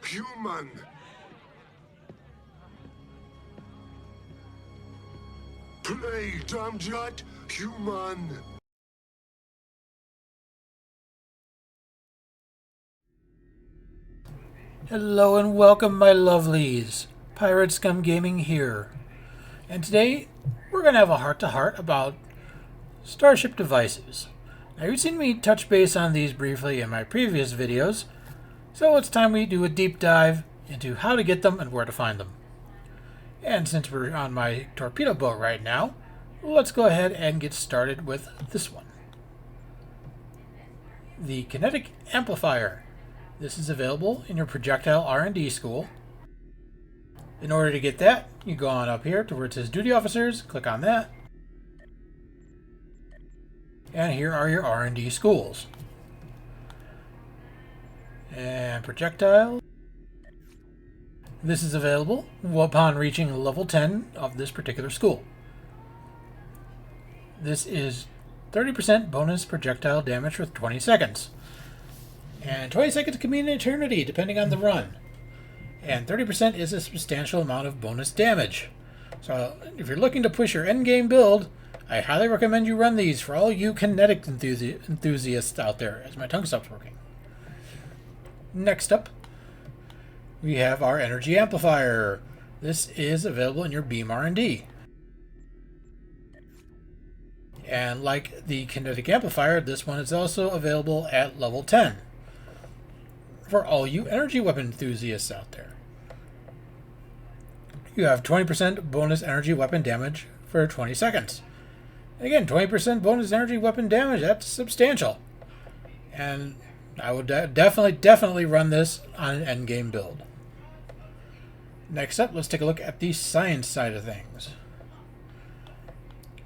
human. Play, Damjat, human. Hello and welcome, my lovelies. Pirate Scum Gaming here. And today, we're going to have a heart-to-heart about Starship Devices. Now, you've seen me touch base on these briefly in my previous videos, so it's time we do a deep dive into how to get them and where to find them. And since we're on my torpedo boat right now, let's go ahead and get started with this one. The Kinetic Amplifier. This is available in your projectile R&D school. In order to get that, you go on up here to where it says Duty Officers, click on that. And here are your R&D schools. And projectile. This is available upon reaching level 10 of this particular school. This is 30% bonus projectile damage for 20 seconds. And 20 seconds can be an eternity, depending on the run. And 30% is a substantial amount of bonus damage. So if you're looking to push your endgame build, I highly recommend you run these for all you kinetic enthusiasts out there, as my tongue stops working. Next up, we have our Energy Amplifier. This is available in your Beam R&D. And like the Kinetic Amplifier, this one is also available at level 10 for all you energy weapon enthusiasts out there. You have 20% bonus energy weapon damage for 20 seconds. And again, 20% bonus energy weapon damage, that's substantial. And I would definitely run this on an endgame build. Next up, let's take a look at the science side of things.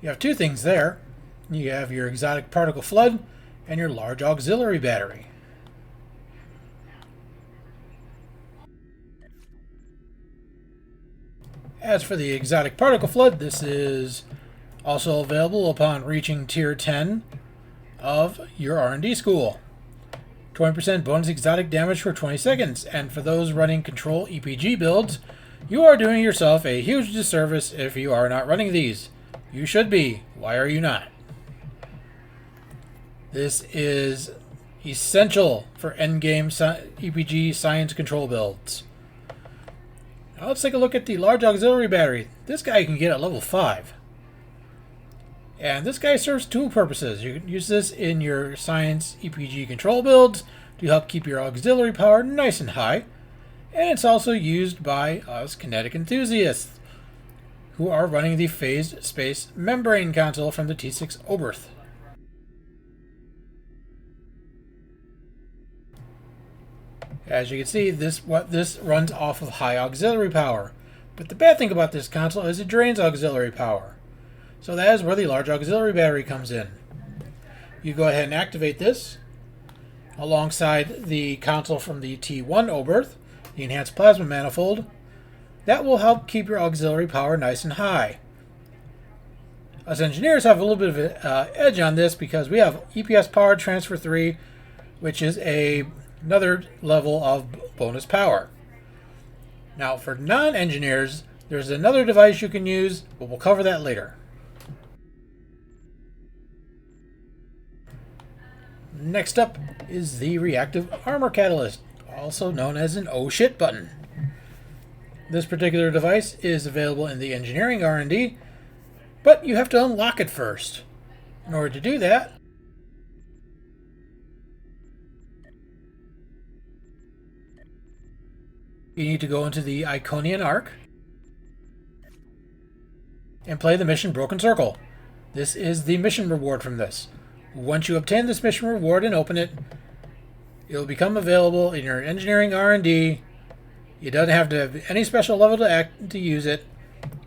You have two things there. You have your exotic particle flood and your large auxiliary battery. As for the exotic particle flood, this is also available upon reaching tier 10 of your R&D school. 20% bonus exotic damage for 20 seconds, and for those running control EPG builds, you are doing yourself a huge disservice if you are not running these. You should be. Why are you not? This is essential for endgame EPG science control builds. Now let's take a look at the large auxiliary battery. This guy you can get at level 5. And this guy serves two purposes. You can use this in your science EPG control builds to help keep your auxiliary power nice and high. And it's also used by us kinetic enthusiasts who are running the phased space membrane console from the T6 Oberth. As you can see, this runs off of high auxiliary power. But the bad thing about this console is it drains auxiliary power. So that is where the large auxiliary battery comes in. You go ahead and activate this alongside the console from the T1 Oberth, the enhanced plasma manifold. That will help keep your auxiliary power nice and high. Us engineers have a little bit of an edge on this because we have EPS Power Transfer 3, which is another level of bonus power. Now, for non-engineers, there's another device you can use, but we'll cover that later. Next up is the Reactive Armor Catalyst, also known as an oh shit button. This particular device is available in the engineering R&D, but you have to unlock it first. In order to do that, you need to go into the Iconian Arc and play the mission Broken Circle. This is the mission reward from this. Once you obtain this mission reward and open it, it will become available in your engineering R&D. You don't have to have any special level to use it.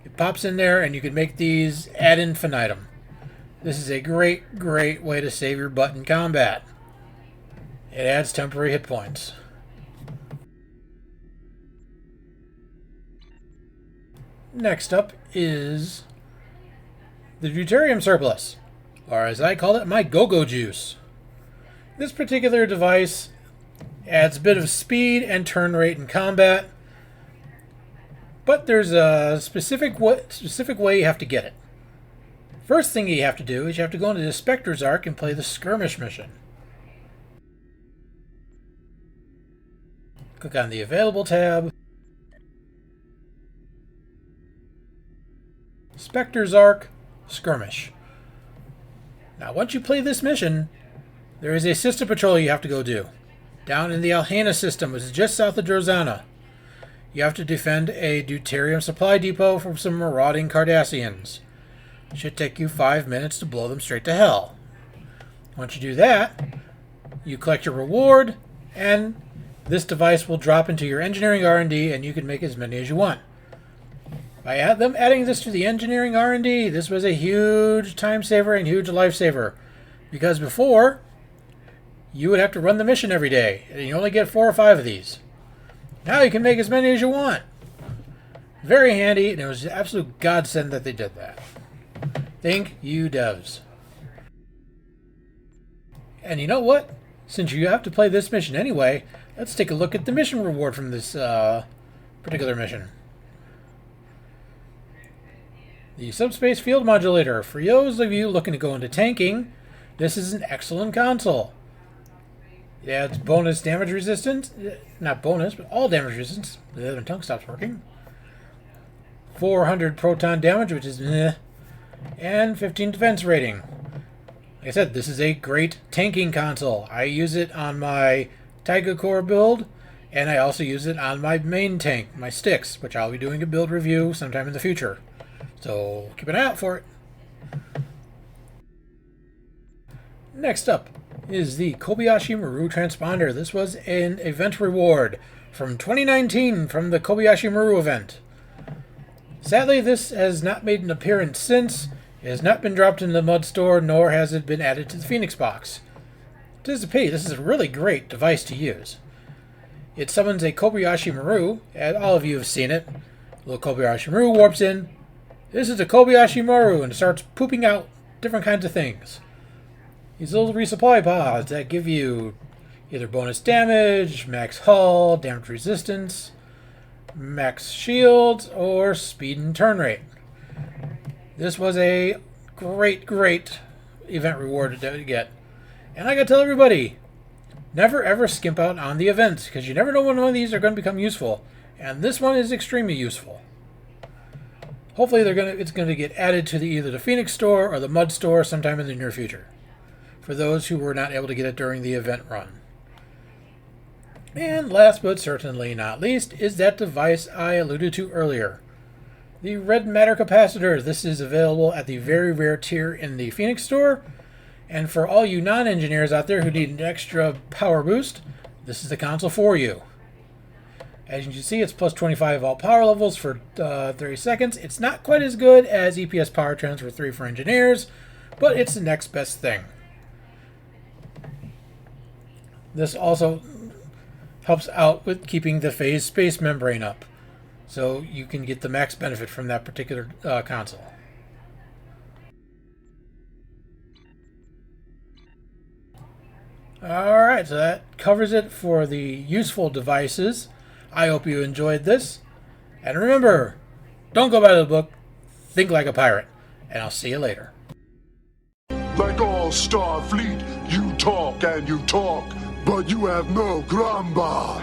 It pops in there and you can make these ad infinitum. This is a great way to save your butt in combat. It adds temporary hit points. Next up is the Deuterium Surplus, or as I call it, my go-go juice. This particular device Adds a bit of speed and turn rate in combat. But there's a specific way you have to get it. First thing you have to do is you have to go into the Spectre's Arc and play the Skirmish mission. Click on the Available tab. Spectre's Arc, Skirmish. Now once you play this mission, there is a system patrol you have to go do. Down in the Alhena system, which is just south of Drozana. You have to defend a deuterium supply depot from some marauding Cardassians. It should take you 5 minutes to blow them straight to hell. Once you do that, you collect your reward, and this device will drop into your engineering R&D, and you can make as many as you want. By them adding this to the engineering R&D, this was a huge time saver and huge lifesaver. Because before, you would have to run the mission every day, and you only get 4 or 5 of these. Now you can make as many as you want. Very handy, and it was an absolute godsend that they did that. Thank you, devs. And you know what? Since you have to play this mission anyway, let's take a look at the mission reward from this particular mission. The Subspace Field Modulator. For those of you looking to go into tanking, this is an excellent console. It adds bonus damage resistance. Not bonus, but all damage resistance. The other tongue stops working. 400 proton damage, which is meh. And 15 defense rating. Like I said, this is a great tanking console. I use it on my Taiga Core build, and I also use it on my main tank, my Styx, which I'll be doing a build review sometime in the future. So keep an eye out for it. Next up is the Kobayashi Maru Transponder. This was an event reward from 2019 from the Kobayashi Maru event. Sadly, this has not made an appearance since. It has not been dropped in the Mud Store, nor has it been added to the Phoenix box. It is a pity. This is a really great device to use. It summons a Kobayashi Maru, and all of you have seen it. Little Kobayashi Maru warps in. This is a Kobayashi Maru, and it starts pooping out different kinds of things. These little resupply pods that give you either bonus damage, max hull, damage resistance, max shields, or speed and turn rate. This was a great event reward to get. And I gotta tell everybody, never ever skimp out on the events, because you never know when one of these are going to become useful. And this one is extremely useful. Hopefully it's going to get added to either the Phoenix Store or the Mud Store sometime in the near future, for those who were not able to get it during the event run. And last but certainly not least is that device I alluded to earlier. The red Matter Capacitor. This is available at the very rare tier in the Phoenix Store. And for all you non-engineers out there who need an extra power boost, this is the console for you. As you can see, it's plus 25 all power levels for 30 seconds. It's not quite as good as EPS Power Transfer 3 for engineers, but it's the next best thing. This also helps out with keeping the phase space membrane up, so you can get the max benefit from that particular console. Alright, so that covers it for the useful devices. I hope you enjoyed this. And remember, don't go by the book, think like a pirate. And I'll see you later. Like all Starfleet, you talk and you talk, but you have no gramba.